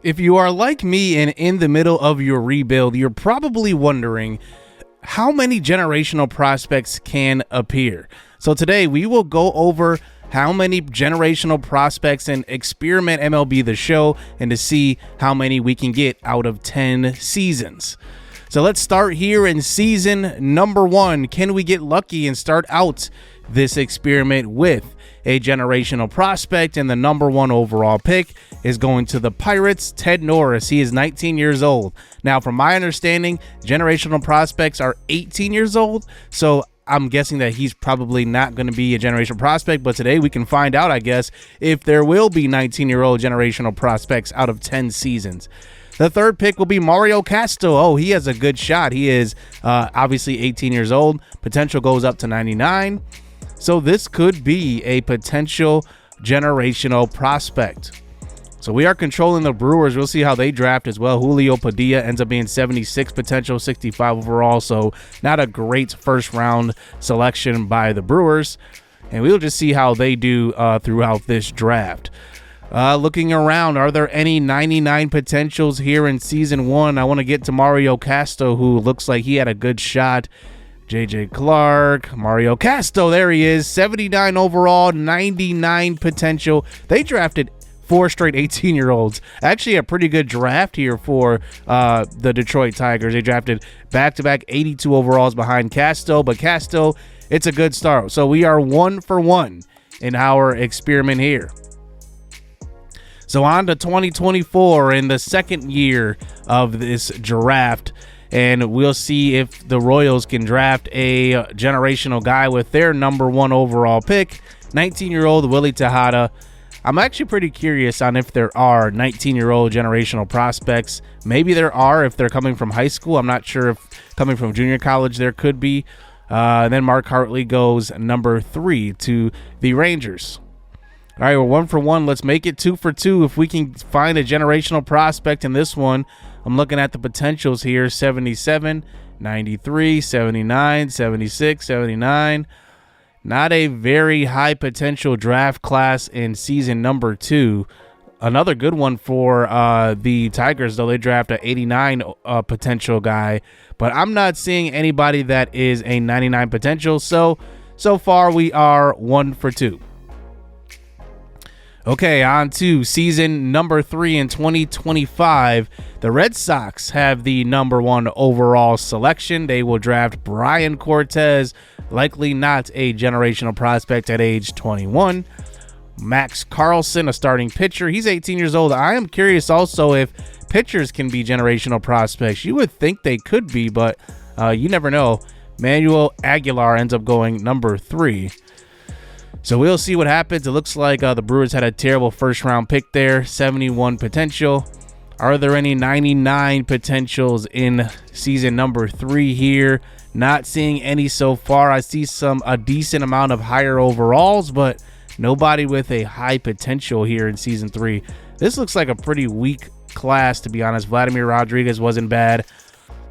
If you are like me and in the middle of your rebuild, you're probably wondering how many generational prospects can appear. So today we will go over how many generational prospects and experiment MLB The Show and to see how many we can get out of 10 seasons. So let's start here in season number 1. Can we get lucky and start out this experiment with a generational prospect? And the number 1 overall pick is going to the Pirates, Ted Norris. He is 19 years old. Now, from my understanding, generational prospects are 18 years old. So I'm guessing that he's probably not going to be a generational prospect. But today we can find out, I guess, if there will be 19-year-old generational prospects out of 10 seasons. The third pick will be Mario Casto. Oh, he has a good shot. He is obviously 18 years old. Potential goes up to 99. So this could be a potential generational prospect. So we are controlling the Brewers. We'll see how they draft as well. Julio Padilla ends up being 76 potential, 65 overall. So not a great first round selection by the Brewers. And we'll just see how they do throughout this draft. Looking around, are there any 99 potentials here in season 1? I want to get to Mario Casto, who looks like he had a good shot. JJ Clark, Mario Casto, there he is, 79 overall, 99 potential. They drafted 4 straight 18-year-olds. Actually a pretty good draft here for the Detroit Tigers. They drafted back-to-back 82 overalls behind Casto, but Casto, it's a good start. So we are 1 for 1 in our experiment here. So on to 2024 in the second year of this draft, and we'll see if the Royals can draft a generational guy with their number 1 overall pick, 19-year-old Willie Tejada. I'm actually pretty curious on if there are 19-year-old generational prospects. Maybe there are if they're coming from high school. I'm not sure if coming from junior college there could be. Then Mark Hartley goes number 3 to the Rangers. All right, we're 1 for 1. Let's make it 2 for 2. If we can find a generational prospect in this one, I'm looking at the potentials here. 77, 93, 79, 76, 79. Not a very high potential draft class in season number 2. Another good one for the Tigers, though. They draft an 89 potential guy. But I'm not seeing anybody that is a 99 potential. So far we are 1 for 2. Okay, on to season number 3 in 2025. The Red Sox have the number 1 overall selection. They will draft Brian Cortez, likely not a generational prospect at age 21. Max Carlson, a starting pitcher. He's 18 years old. I am curious also if pitchers can be generational prospects. You would think they could be, but you never know. Manuel Aguilar ends up going number 3. So we'll see what happens. It looks like the Brewers had a terrible first round pick there, 71 potential. Are there any 99 potentials in season number 3 here? Not seeing any so far. I see a decent amount of higher overalls, but nobody with a high potential here in season 3. This looks like a pretty weak class, to be honest. Vladimir Rodriguez wasn't bad,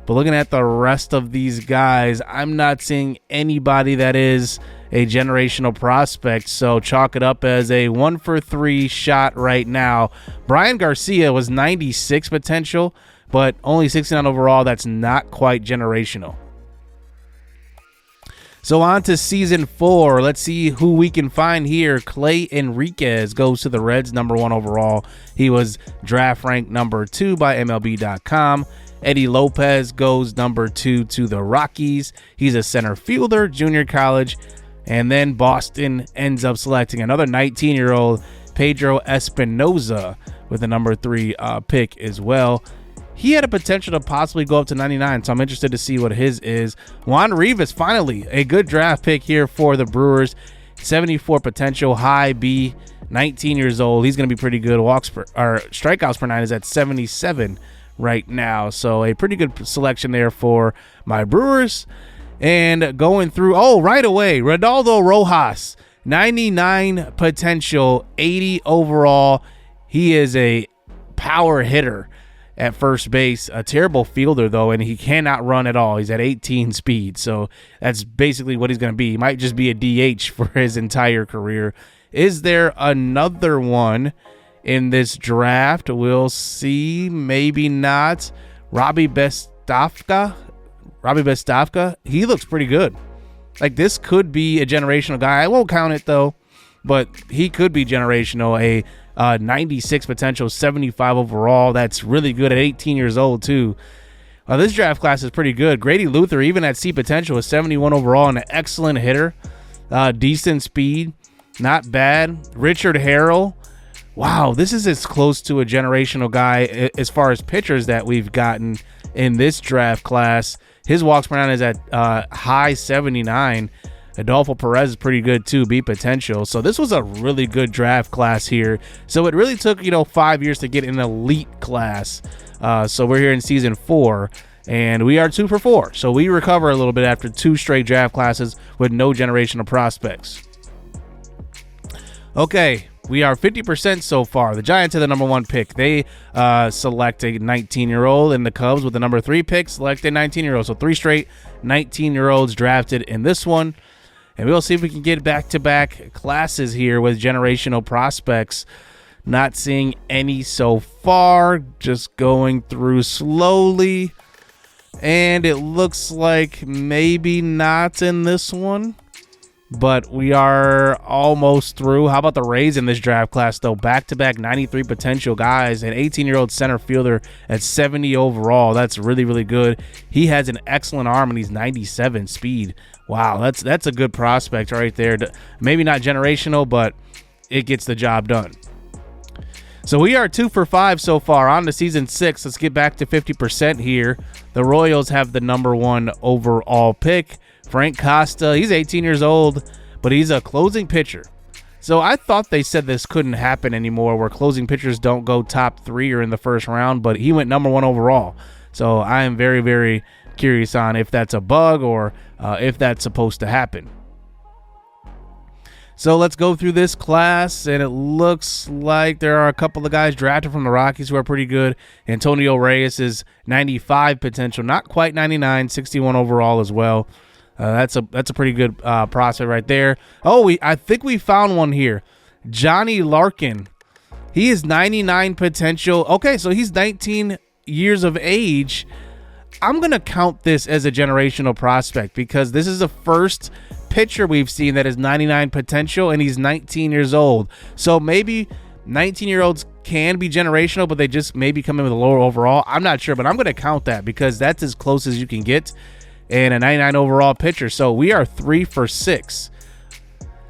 but looking at the rest of these guys, I'm not seeing anybody that is a generational prospect, so chalk it up as a 1 for 3 shot right now. Brian Garcia was 96 potential, but only 69 overall. That's not quite generational. So on to season 4. Let's see who we can find here. Clay Enriquez goes to the Reds, number 1 overall. He was draft ranked number 2 by MLB.com. Eddie Lopez goes number 2 to the Rockies. He's a center fielder, junior college. And then Boston ends up selecting another 19-year-old, Pedro Espinoza, with the number 3 pick as well. He had a potential to possibly go up to 99, so I'm interested to see what his is. Juan Rivas, finally, a good draft pick here for the Brewers. 74 potential, high B, 19 years old. He's going to be pretty good. Strikeouts per 9 is at 77 right now, so a pretty good selection there for my Brewers. And going through, right away, Ronaldo Rojas, 99 potential, 80 overall. He is a power hitter at first base, a terrible fielder though, and he cannot run at all. He's at 18 speed, so that's basically what he's going to be. He might just be a DH for his entire career. Is there another one in this draft. We'll see. Maybe not. Robbie Bestafka. He looks pretty good. Like, this could be a generational guy. I won't count it, though, but he could be generational. A 96 potential, 75 overall. That's really good at 18 years old, too. This draft class is pretty good. Grady Luther, even at C potential, is 71 overall and an excellent hitter. Decent speed. Not bad. Richard Harrell. Wow, this is as close to a generational guy as far as pitchers that we've gotten in this draft class. His walks per nine is at high 79. Adolfo Perez is pretty good too, B potential. So this was a really good draft class here. So it really took 5 years to get an elite class. So we're here in season 4, and we are 2 for 4. So we recover a little bit after 2 straight draft classes with no generational prospects. Okay, we are 50% so far. The Giants had the number 1 pick. They select a 19-year-old, and the Cubs with the number 3 pick select a 19-year-old. So 3 straight 19-year-olds drafted in this one. And we'll see if we can get back-to-back classes here with generational prospects. Not seeing any so far. Just going through slowly. And it looks like maybe not in this one. But we are almost through. How about the Rays in this draft class, though? Back-to-back 93 potential guys. An 18-year-old center fielder at 70 overall. That's really, really good. He has an excellent arm, and he's 97 speed. Wow, that's a good prospect right there. Maybe not generational, but it gets the job done. So we are 2 for 5 so far. On to season 6. Let's get back to 50% here. The Royals have the number 1 overall pick. Frank Costa, he's 18 years old, but he's a closing pitcher. So I thought they said this couldn't happen anymore, where closing pitchers don't go top 3 or in the first round, but he went number 1 overall. So I am very, very curious on if that's a bug or if that's supposed to happen. So let's go through this class, and it looks like there are a couple of guys drafted from the Rockies who are pretty good. Antonio Reyes is 95 potential, not quite 99, 61 overall as well. That's a pretty good prospect right there. Oh, I think we found one here. Johnny Larkin. He is 99 potential. Okay, so he's 19 years of age. I'm going to count this as a generational prospect because this is the first pitcher we've seen that is 99 potential, and he's 19 years old. So maybe 19-year-olds can be generational, but they just maybe come in with a lower overall. I'm not sure, but I'm going to count that because that's as close as you can get. And a 99 overall pitcher. So we are 3 for 6.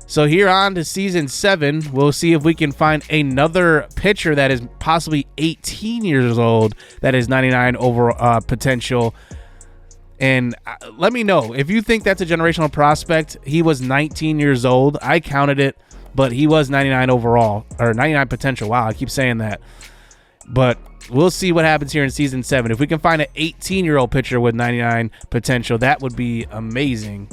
So here on to season 7, we'll see if we can find another pitcher that is possibly 18 years old that is 99 over potential. And let me know if you think that's a generational prospect. He was 19 years old. I counted it, but he was 99 overall, or 99 potential. Wow, I keep saying that. But we'll see what happens here in season 7. If we can find an 18-year-old pitcher with 99 potential, that would be amazing.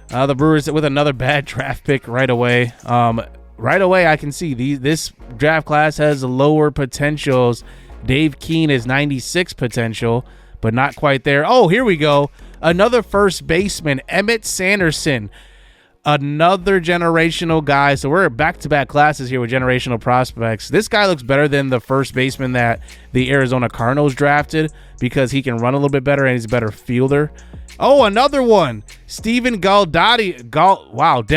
The Brewers with another bad draft pick right away. Right away, I can see this draft class has lower potentials. Dave Keene is 96 potential, but not quite there. Oh, here we go. Another first baseman, Emmett Sanderson. Another generational guy. So we're back-to-back classes here with generational prospects. This guy looks better than the first baseman that the Arizona Cardinals drafted because he can run a little bit better and he's a better fielder. Oh, another one. Steven Del Gaudio.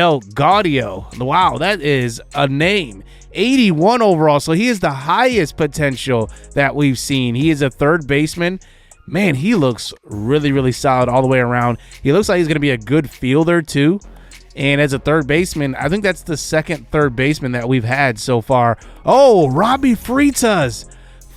Wow, that is a name. 81 overall. So he is the highest potential that we've seen. He is a third baseman. Man, he looks really, really solid all the way around. He looks like he's going to be a good fielder, too. And as a third baseman, I think that's the second third baseman that we've had so far. Oh, Robbie Freitas.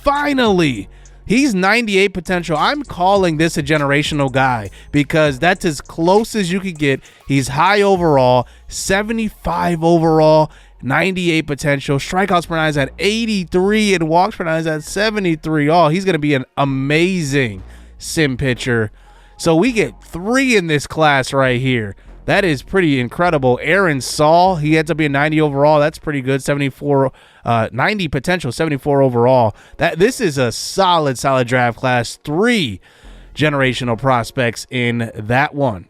Finally. He's 98 potential. I'm calling this a generational guy because that's as close as you could get. He's high overall, 75 overall, 98 potential. Strikeouts per nine is at 83 and walks per nine is at 73. Oh, he's going to be an amazing sim pitcher. So we get 3 in this class right here. That is pretty incredible. Aaron Saul, he ends up being 90 overall. That's pretty good. 90 potential, 74 overall. This is a solid draft class. 3 generational prospects in that one.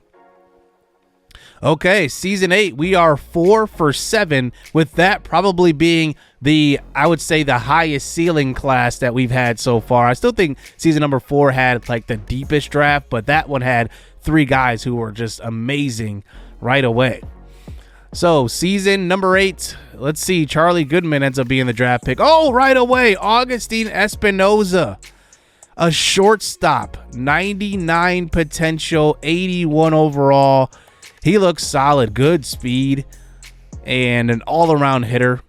Okay, season 8, we are 4 for 7, with that probably being I would say the highest ceiling class that we've had so far. I still think season number 4 had like the deepest draft, but that one had 3 guys who were just amazing right away. So season number 8, let's see, Charlie Goodman ends up being the draft pick. Oh, right away, Augustin Espinoza, a shortstop, 99 potential, 81 overall. He looks solid, good speed, and an all-around hitter.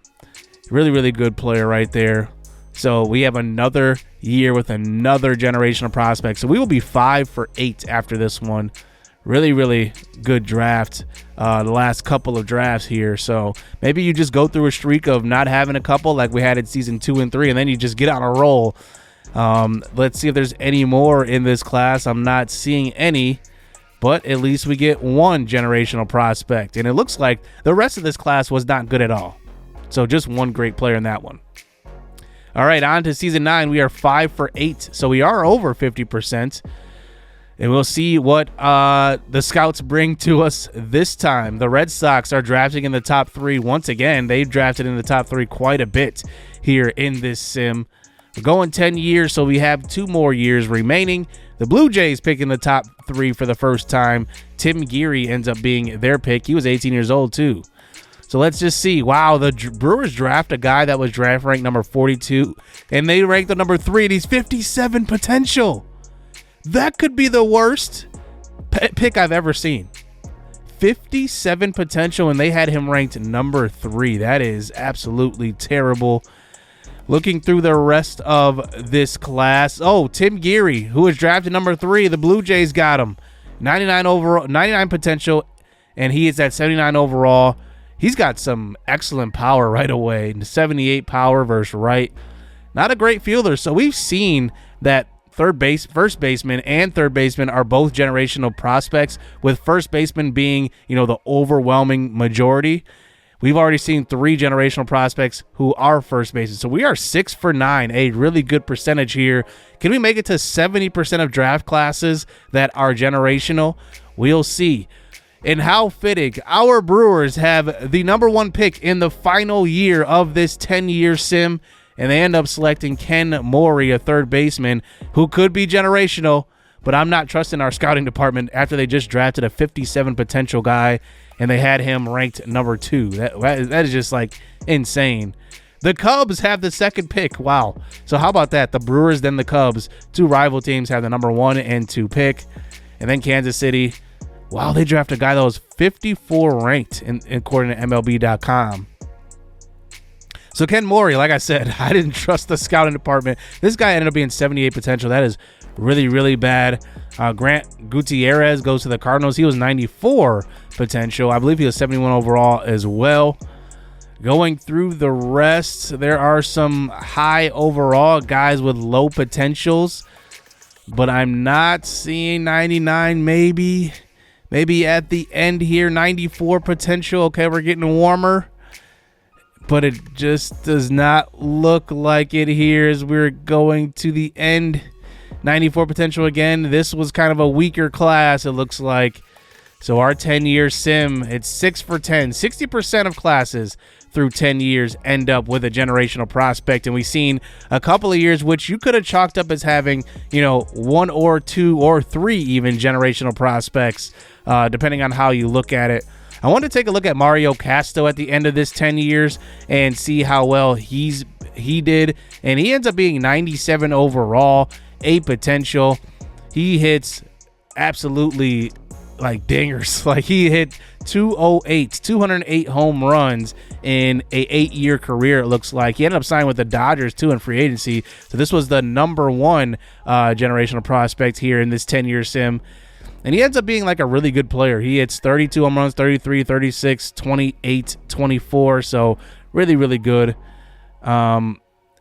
Really, really good player right there. So we have another year with another generational prospect. So we will be 5 for 8 after this one. Really, really good draft. The last couple of drafts here. So maybe you just go through a streak of not having a couple like we had in season 2 and 3, and then you just get on a roll. Let's see if there's any more in this class. I'm not seeing any. But at least we get one generational prospect. And it looks like the rest of this class was not good at all. So just one great player in that one. All right, on to season 9. We are 5 for 8. So we are over 50%. And we'll see what the scouts bring to us this time. The Red Sox are drafting in the top 3. Once again, they've drafted in the top 3 quite a bit here in this sim. We're going 10 years, so we have 2 more years remaining. The Blue Jays picking the top 3 for the first time. Tim Geary ends up being their pick. He was 18 years old, too. So let's just see. Wow, the Brewers draft a guy that was draft ranked number 42, and they ranked the number 3, and he's 57 potential. That could be the worst pick I've ever seen. 57 potential, and they had him ranked number 3. That is absolutely terrible. Looking through the rest of this class. Oh, Tim Geary, who was drafted number 3. The Blue Jays got him. 99 overall, 99 potential, and he is at 79 overall. He's got some excellent power right away. 78 power versus right. Not a great fielder. So we've seen that first baseman and third baseman are both generational prospects, with first baseman being, the overwhelming majority. We've already seen 3 generational prospects who are first basemen. So we are 6 for 9, a really good percentage here. Can we make it to 70% of draft classes that are generational? We'll see. And how fitting, our Brewers have the number 1 pick in the final year of this 10-year sim, and they end up selecting Ken Mori, a third baseman, who could be generational, but I'm not trusting our scouting department after they just drafted a 57 potential guy, and they had him ranked number 2. That is just like insane. The Cubs have the second pick. Wow. So how about that? The Brewers, then the Cubs. 2 rival teams have the number 1 and 2 pick. And then Kansas City. Wow, they drafted a guy that was 54 ranked according to MLB.com. So Ken Mori, like I said, I didn't trust the scouting department. This guy ended up being 78 potential. That is really, really bad. Grant Gutierrez goes to the Cardinals. He was 94 potential. I believe he was 71 overall as well. Going through the rest, there are some high overall guys with low potentials, but I'm not seeing 99 maybe. Maybe at the end here, 94 potential. Okay, we're getting warmer. But it just does not look like it here as we're going to the end. 94 potential again. This was kind of a weaker class, it looks like. So our 10-year sim, it's 6 for 10. 60% of classes through 10 years end up with a generational prospect. And we've seen a couple of years which you could have chalked up as having, 1 or 2 or 3 even generational prospects, depending on how you look at it. I want to take a look at Mario Casto at the end of this 10 years and see how well he did. And he ends up being 97 overall, 8 potential. He hits absolutely like dingers. Like he hit 208 home runs in a 8-year career, it looks like. He ended up signing with the Dodgers too in free agency. So this was the number 1 generational prospect here in this 10-year sim. And he ends up being like a really good player. He hits 32 home runs, 33, 36, 28, 24. So really, really good. I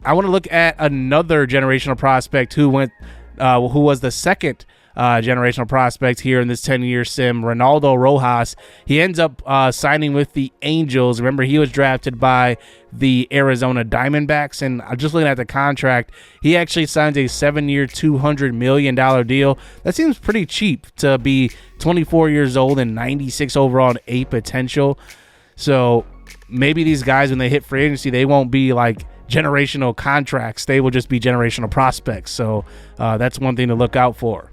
want to look at another generational prospect who was the second generational prospects here in this 10-year sim. Ronaldo Rojas, he ends up signing with the Angels. Remember, he was drafted by the Arizona Diamondbacks, and I'm just looking at the contract. He actually signs a 7-year, $200 million deal. That seems pretty cheap to be 24 years old and 96 overall and 8 potential. So maybe these guys, when they hit free agency, they won't be like generational contracts. They will just be generational prospects. So that's one thing to look out for.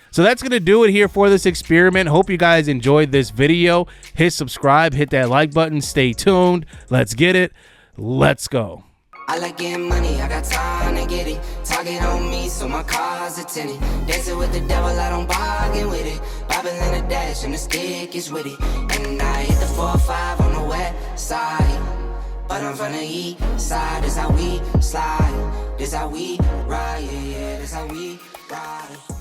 So that's going to do it here for this experiment. Hope you guys enjoyed this video. Hit subscribe, hit that like button, stay tuned. Let's get it. Let's go. I like getting money, I got time to get it. Target on me, so my car's a tenant. Dancing with the devil, I don't bargain with it. Bobbing in a dash, and the stick is with it. And I hit the 4-5 on the west side. But I'm from the east side, this how we slide. This how we ride, yeah, this how we ride.